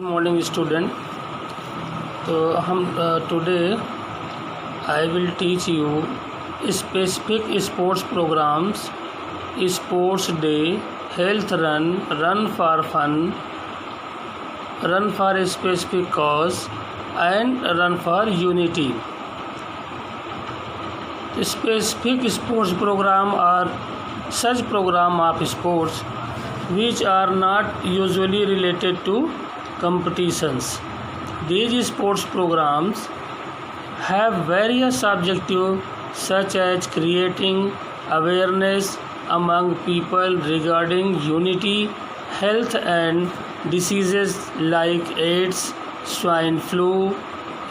Morning student. तो हम today I will teach you specific sports programmes, sports day, health run, run for fun, run for specific cause and run for unity. Specific sports program are such program of sports which are not usually related to competitions. These sports programs have various objectives such as creating awareness among people regarding unity, health and diseases like AIDS, swine flu,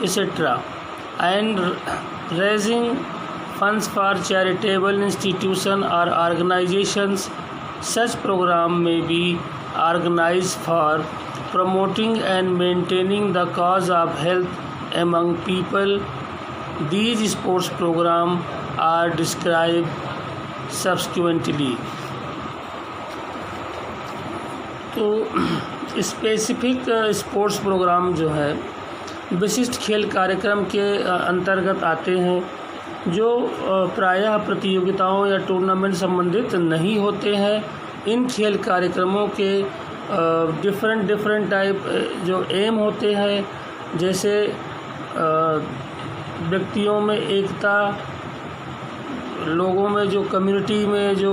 etc., and raising funds for charitable institutions or organizations. Such program may be organized for promoting and maintaining the cause of health among people. These sports programs are described subsequently. तो specific sports programme जो है विशिष्ट खेल कार्यक्रम के अंतर्गत आते हैं जो प्रायः प्रतियोगिताओं या टूर्नामेंट संबंधित नहीं होते हैं। इन खेल कार्यक्रमों के डिफरेंट टाइप जो एम होते हैं, जैसे व्यक्तियों में एकता, लोगों में जो कम्युनिटी में जो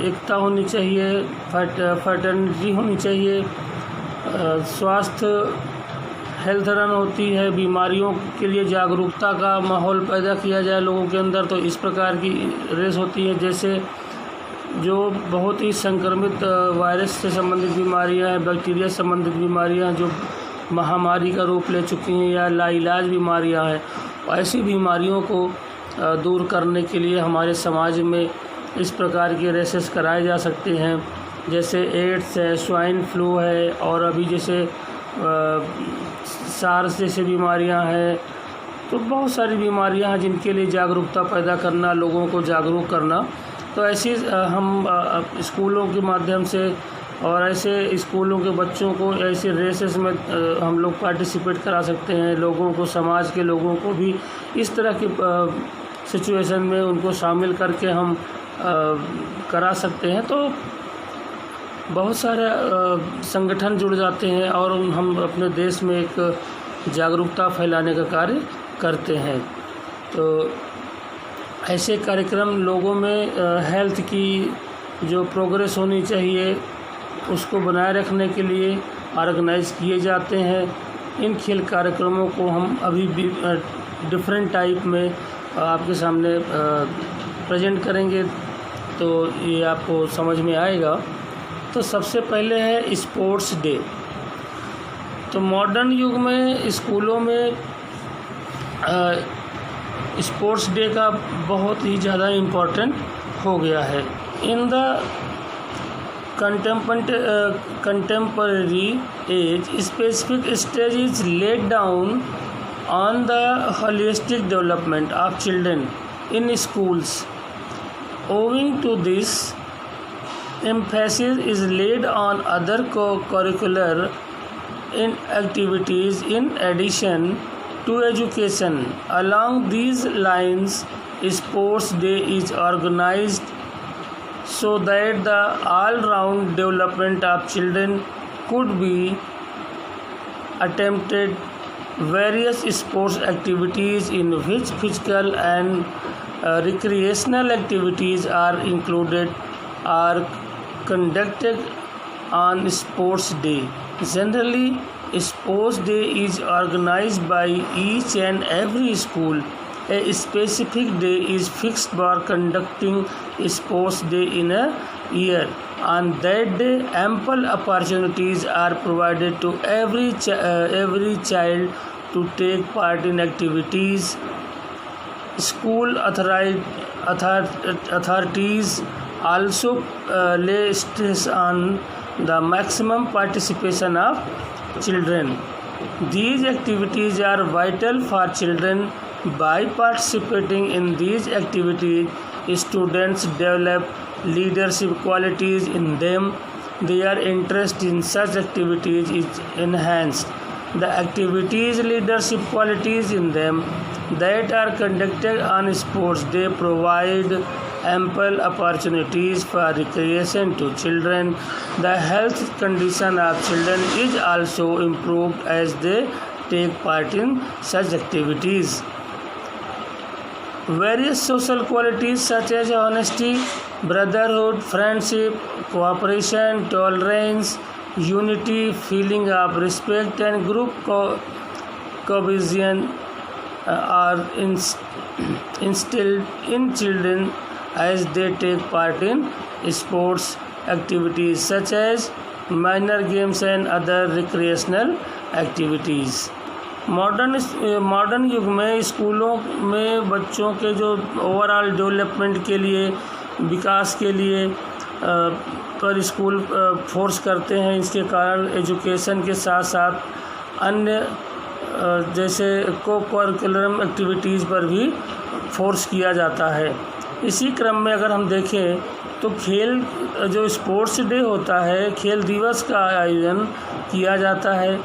एकता होनी चाहिए, फर्टर्निटी होनी चाहिए, स्वास्थ्य हेल्थ रन होती है, बीमारियों के लिए जागरूकता का माहौल पैदा किया जाए लोगों के अंदर, तो इस प्रकार की रेस होती है। जैसे जो बहुत ही संक्रमित वायरस से संबंधित बीमारियां हैं, बैक्टीरिया संबंधित बीमारियां जो महामारी का रूप ले चुकी हैं या लाइलाज बीमारियां हैं, ऐसी बीमारियों को दूर करने के लिए हमारे समाज में इस प्रकार के रेसेस कराए जा सकते हैं। जैसे एड्स है, स्वाइन फ्लू है, और अभी जैसे सार्स जैसे बीमारियां हैं। तो बहुत सारी बीमारियां हैं जिनके लिए जागरूकता पैदा करना, लोगों को जागरूक करना। तो ऐसे हम स्कूलों के माध्यम से और ऐसे स्कूलों के बच्चों को ऐसे रेसेस में हम लोग पार्टिसिपेट करा सकते हैं। लोगों को, समाज के लोगों को भी इस तरह की सिचुएशन में उनको शामिल करके हम करा सकते हैं। तो बहुत सारे संगठन जुड़ जाते हैं और हम अपने देश में एक जागरूकता फैलाने का कार्य करते हैं। तो ऐसे कार्यक्रम लोगों में हेल्थ की जो प्रोग्रेस होनी चाहिए उसको बनाए रखने के लिए ऑर्गेनाइज किए जाते हैं। इन खेल कार्यक्रमों को हम अभी भी डिफरेंट टाइप में आपके सामने प्रेजेंट करेंगे, तो ये आपको समझ में आएगा। तो सबसे पहले है स्पोर्ट्स डे। तो मॉडर्न युग में स्कूलों में स्पोर्ट्स डे का बहुत ही ज़्यादा इम्पोर्टेंट हो गया है। In the contemporary age, specific stage is laid down on the holistic development of children in schools. Owing to this, emphasis is laid on other co-curricular activities in addition to education. Along these lines, Sports Day is organized so that the all-round development of children could be attempted. Various sports activities in which physical and recreational activities are included are conducted on Sports Day. Generally, Sports Day is organized by each and every school. A specific day is fixed for conducting Sports Day in a year. On that day, ample opportunities are provided to every child to take part in activities. School authorities also lay stress on the maximum participation of children. These activities are vital for children. By participating in these activities, students develop leadership qualities in them their interest in such activities is enhanced. The activities leadership qualities in them that are conducted on sports day provide ample opportunities for recreation to children. The health condition of children is also improved as they take part in such activities. Various social qualities such as honesty, brotherhood, friendship, cooperation, tolerance, unity, feeling of respect, and group cohesion are instilled in children as they take part in sports activities such as minor games and other recreational activities. Modern युग में स्कूलों में बच्चों के जो overall development के लिए, विकास के लिए पर स्कूल फोर्स करते हैं। इसके कारण एजुकेशन के साथ साथ अन्य जैसे को करिकुलम एक्टिविटीज़ पर भी फोर्स किया जाता है। इसी क्रम में अगर हम देखें तो खेल जो स्पोर्ट्स डे होता है, खेल दिवस का आयोजन किया जाता है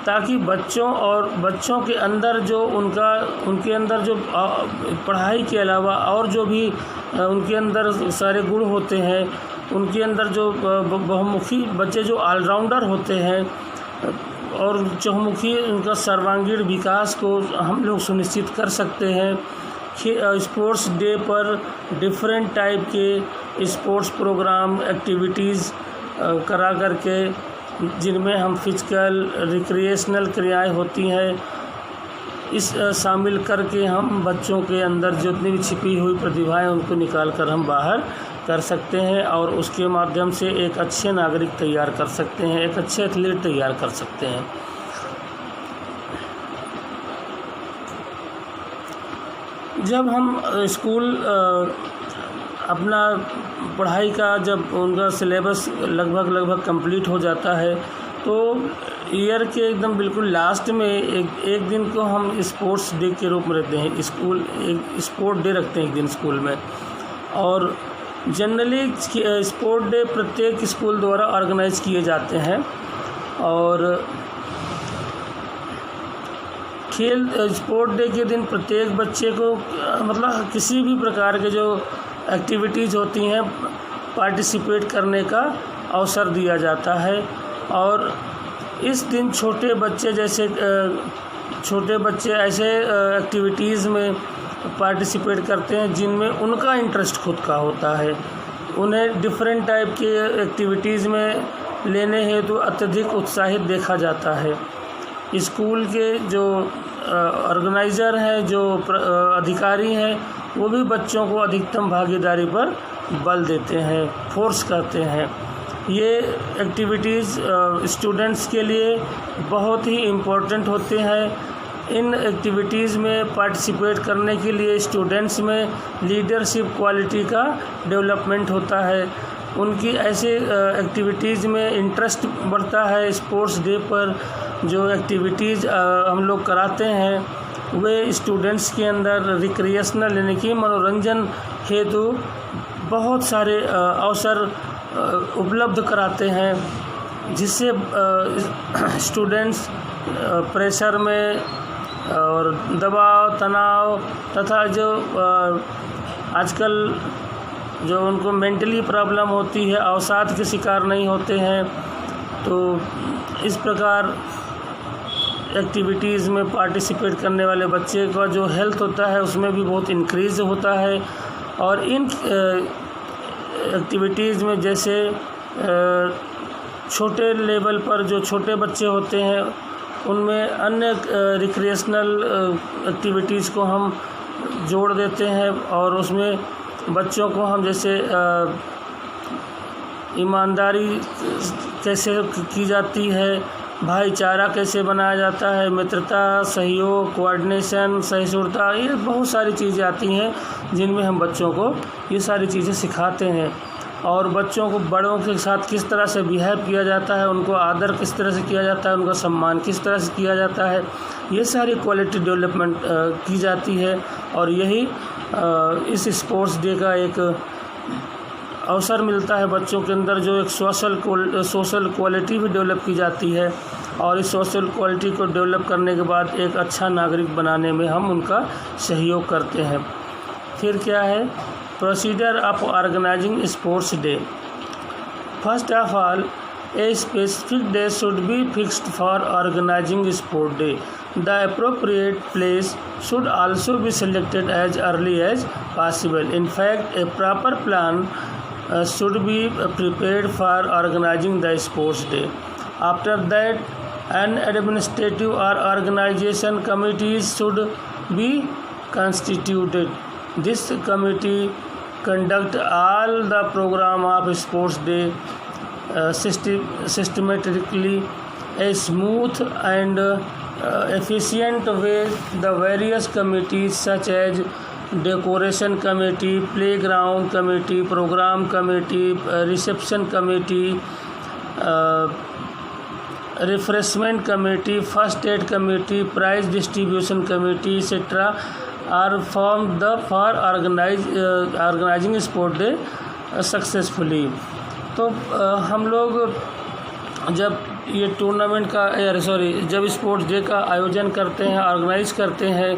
ताकि बच्चों के अंदर जो उनके अंदर जो पढ़ाई के अलावा और जो भी उनके अंदर सारे गुण होते हैं, उनके अंदर जो बहुमुखी बच्चे जो ऑलराउंडर होते हैं और चहुमुखी उनका सर्वांगीण विकास को हम लोग सुनिश्चित कर सकते हैं। स्पोर्ट्स डे पर डिफरेंट टाइप के स्पोर्ट्स प्रोग्राम एक्टिविटीज़ करा करके जिनमें हम फिजिकल रिक्रिएशनल क्रियाएं होती हैं, इस शामिल करके हम बच्चों के अंदर जितनी भी छिपी हुई प्रतिभाएं उनको निकाल कर हम बाहर कर सकते हैं और उसके माध्यम से एक अच्छे नागरिक तैयार कर सकते हैं, एक अच्छे एथलीट तैयार कर सकते हैं। जब हम स्कूल अपना पढ़ाई का जब उनका सिलेबस लगभग कंप्लीट हो जाता है तो ईयर के एकदम बिल्कुल लास्ट में एक दिन को हम स्पोर्ट्स डे के रूप में रखते हैं। एक स्पोर्ट डे रखते हैं एक दिन स्कूल में, और जनरली स्पोर्ट डे प्रत्येक स्कूल द्वारा ऑर्गेनाइज किए जाते हैं। और स्पोर्ट डे के दिन प्रत्येक बच्चे को मतलब किसी भी प्रकार के जो एक्टिविटीज़ होती हैं पार्टिसिपेट करने का अवसर दिया जाता है। और इस दिन छोटे बच्चे ऐसे एक्टिविटीज़ में पार्टिसिपेट करते हैं जिनमें उनका इंटरेस्ट खुद का होता है। उन्हें डिफरेंट टाइप के एक्टिविटीज़ में लेने हेतु अत्यधिक उत्साहित देखा जाता है। स्कूल के जो ऑर्गेनाइज़र हैं, जो अधिकारी हैं, वो भी बच्चों को अधिकतम भागीदारी पर बल देते हैं, फोर्स करते हैं। ये एक्टिविटीज़ स्टूडेंट्स के लिए बहुत ही इम्पोर्टेंट होते हैं। इन एक्टिविटीज़ में पार्टिसिपेट करने के लिए स्टूडेंट्स में लीडरशिप क्वालिटी का डेवलपमेंट होता है। उनकी ऐसे एक्टिविटीज़ में इंटरेस्ट बढ़ता है। स्पोर्ट्स डे पर जो एक्टिविटीज़ हम लोग कराते हैं वे स्टूडेंट्स के अंदर रिक्रिएशनल यानी कि मनोरंजन हेतु बहुत सारे अवसर उपलब्ध कराते हैं, जिससे स्टूडेंट्स प्रेशर में और दबाव तनाव तथा जो आजकल जो उनको मेंटली प्रॉब्लम होती है अवसाद के शिकार नहीं होते हैं। तो इस प्रकार एक्टिविटीज़ में पार्टिसिपेट करने वाले बच्चे का जो हेल्थ होता है उसमें भी बहुत इंक्रीज़ होता है। और इन एक्टिविटीज़ में जैसे छोटे लेवल पर जो छोटे बच्चे होते हैं उनमें अन्य रिक्रिएशनल एक्टिविटीज़ को हम जोड़ देते हैं और उसमें बच्चों को हम जैसे ईमानदारी कैसे की जाती है, भाईचारा कैसे बनाया जाता है, मित्रता, सहयोग, कोऑर्डिनेशन, सहिष्णुता, ये बहुत सारी चीज़ें आती हैं जिनमें हम बच्चों को ये सारी चीज़ें सिखाते हैं। और बच्चों को बड़ों के साथ किस तरह से बिहेव किया जाता है, उनको आदर किस तरह से किया जाता है, उनका सम्मान किस तरह से किया जाता है, ये सारी क्वालिटी डेवलपमेंट की जाती है। और यही इस स्पोर्ट्स डे का एक अवसर मिलता है बच्चों के अंदर, जो एक सोशल क्वालिटी भी डेवलप की जाती है, और इस सोशल क्वालिटी को डेवलप करने के बाद एक अच्छा नागरिक बनाने में हम उनका सहयोग करते हैं। फिर क्या है, procedure of organising sports day. First of all, a specific day should be fixed for organizing sport day. The appropriate place should also be selected as early as possible. In fact, a proper plan should be prepared for organizing the sports day. After that, an administrative or organization committees should be constituted. This committee conduct all the program of sports day systematically, a smooth and efficient way. The various committees such as decoration committee, playground committee, program committee, reception committee, refreshment committee, first aid committee, prize distribution committee, etc. are formed for organizing sport day successfully. तो हम लोग जब ये tournament का जब sports day का आयोजन करते हैं, ऑर्गेनाइज करते हैं,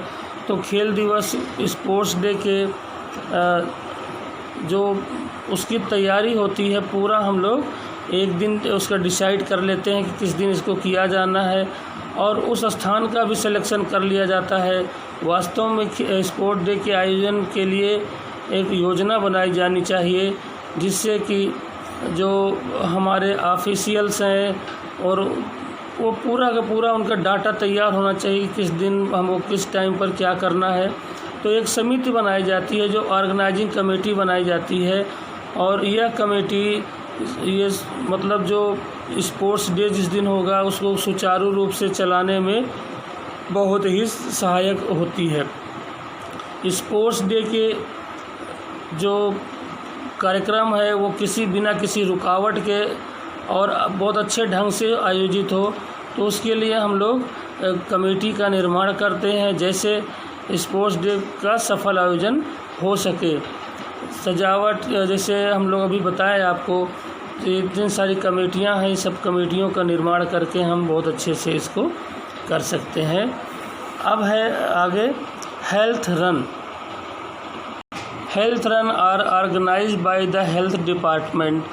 तो खेल दिवस स्पोर्ट्स डे के जो उसकी तैयारी होती है पूरा हम लोग एक दिन उसका डिसाइड कर लेते हैं कि किस दिन इसको किया जाना है, और उस स्थान का भी सिलेक्शन कर लिया जाता है। वास्तव में स्पोर्ट्स डे के आयोजन के लिए एक योजना बनाई जानी चाहिए, जिससे कि जो हमारे ऑफिशियल्स हैं और वो पूरा का पूरा उनका डाटा तैयार होना चाहिए, किस दिन हमको किस टाइम पर क्या करना है। तो एक समिति बनाई जाती है, जो ऑर्गेनाइजिंग कमेटी बनाई जाती है, और यह कमेटी ये मतलब जो स्पोर्ट्स डे जिस दिन होगा उसको सुचारू रूप से चलाने में बहुत ही सहायक होती है। स्पोर्ट्स डे के जो कार्यक्रम है वो बिना किसी रुकावट के और बहुत अच्छे ढंग से आयोजित हो, तो उसके लिए हम लोग कमेटी का निर्माण करते हैं, जैसे स्पोर्ट्स डे का सफल आयोजन हो सके। सजावट जैसे हम लोग अभी बताए आपको, इतनी सारी कमेटियां हैं, सब कमेटियों का निर्माण करके हम बहुत अच्छे से इसको कर सकते हैं। अब है आगे health run. Health run are organized by the health department,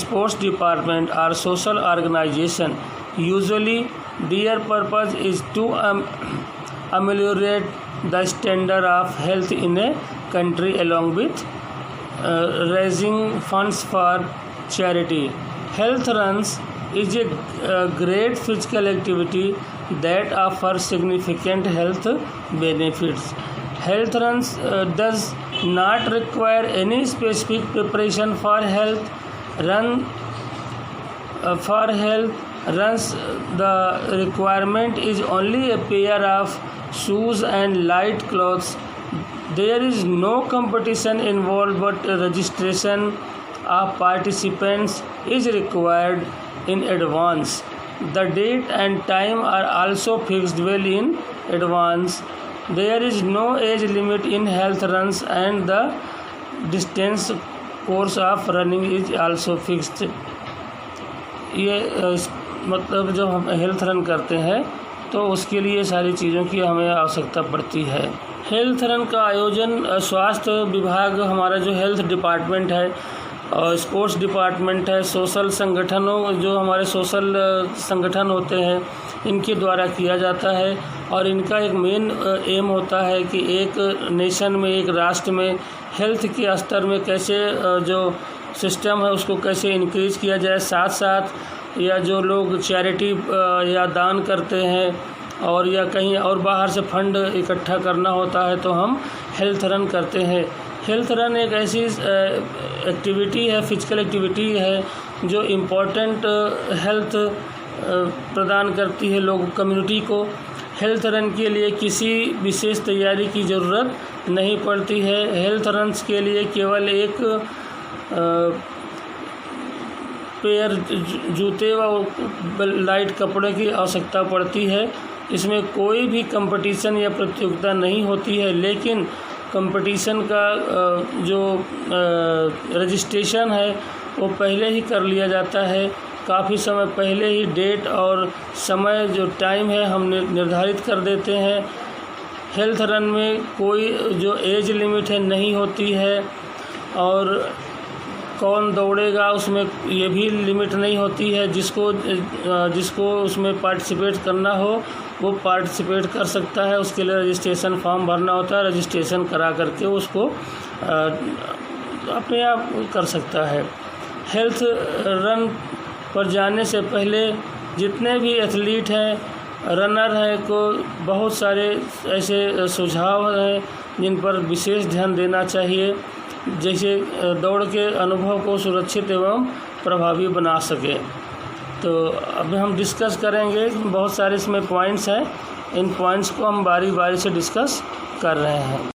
sports department or social organization. Usually their purpose is to ameliorate the standard of health in a country along with raising funds for charity. Health runs is a great physical activity that offers significant health benefits. Health runs does not require any specific preparation for health runs. The requirement is only a pair of shoes and light clothes. There is no competition involved, but registration of participants is required in advance. The date and time are also fixed well in advance. There is no age limit in health runs, and the distance course of running is also fixed. ये मतलब जब हम health run करते हैं तो उसके लिए सारी चीज़ों की हमें आवश्यकता पड़ती है। हेल्थ रन का आयोजन स्वास्थ्य विभाग, हमारा जो हेल्थ डिपार्टमेंट है और स्पोर्ट्स डिपार्टमेंट है, सोशल संगठनों जो हमारे सोशल संगठन होते हैं इनके द्वारा किया जाता है, और इनका एक मेन एम होता है कि एक नेशन में, एक राष्ट्र में हेल्थ के स्तर में कैसे जो सिस्टम है उसको कैसे इंक्रीज़ किया जाए। साथ साथ या जो लोग चैरिटी या दान करते हैं और या कहीं और बाहर से फंड इकट्ठा करना होता है तो हम हेल्थ रन करते हैं। हेल्थ रन एक ऐसी एक्टिविटी है, फिजिकल एक्टिविटी है जो इम्पोर्टेंट हेल्थ प्रदान करती है लोग कम्युनिटी को। हेल्थ रन के लिए किसी विशेष तैयारी की ज़रूरत नहीं पड़ती है। हेल्थ रन्स के लिए केवल एक पेयर जूते व लाइट कपड़े की आवश्यकता पड़ती है। इसमें कोई भी कंपटीशन या प्रतियोगिता नहीं होती है, लेकिन कंपटीशन का जो रजिस्ट्रेशन है वो पहले ही कर लिया जाता है। काफ़ी समय पहले ही डेट और समय जो टाइम है हम निर्धारित कर देते हैं। हेल्थ रन में कोई जो एज लिमिट है नहीं होती है, और कौन दौड़ेगा उसमें ये भी लिमिट नहीं होती है। जिसको उसमें पार्टिसिपेट करना हो वो पार्टिसिपेट कर सकता है। उसके लिए रजिस्ट्रेशन फॉर्म भरना होता है, रजिस्ट्रेशन करा करके उसको अपने आप कर सकता है। हेल्थ रन पर जाने से पहले जितने भी एथलीट हैं, रनर हैं, को बहुत सारे ऐसे सुझाव हैं जिन पर विशेष ध्यान देना चाहिए, जैसे दौड़ के अनुभव को सुरक्षित एवं प्रभावी बना सके। तो अभी हम डिस्कस करेंगे, बहुत सारे इसमें पॉइंट्स हैं, इन पॉइंट्स को हम बारी बारी से डिस्कस कर रहे हैं।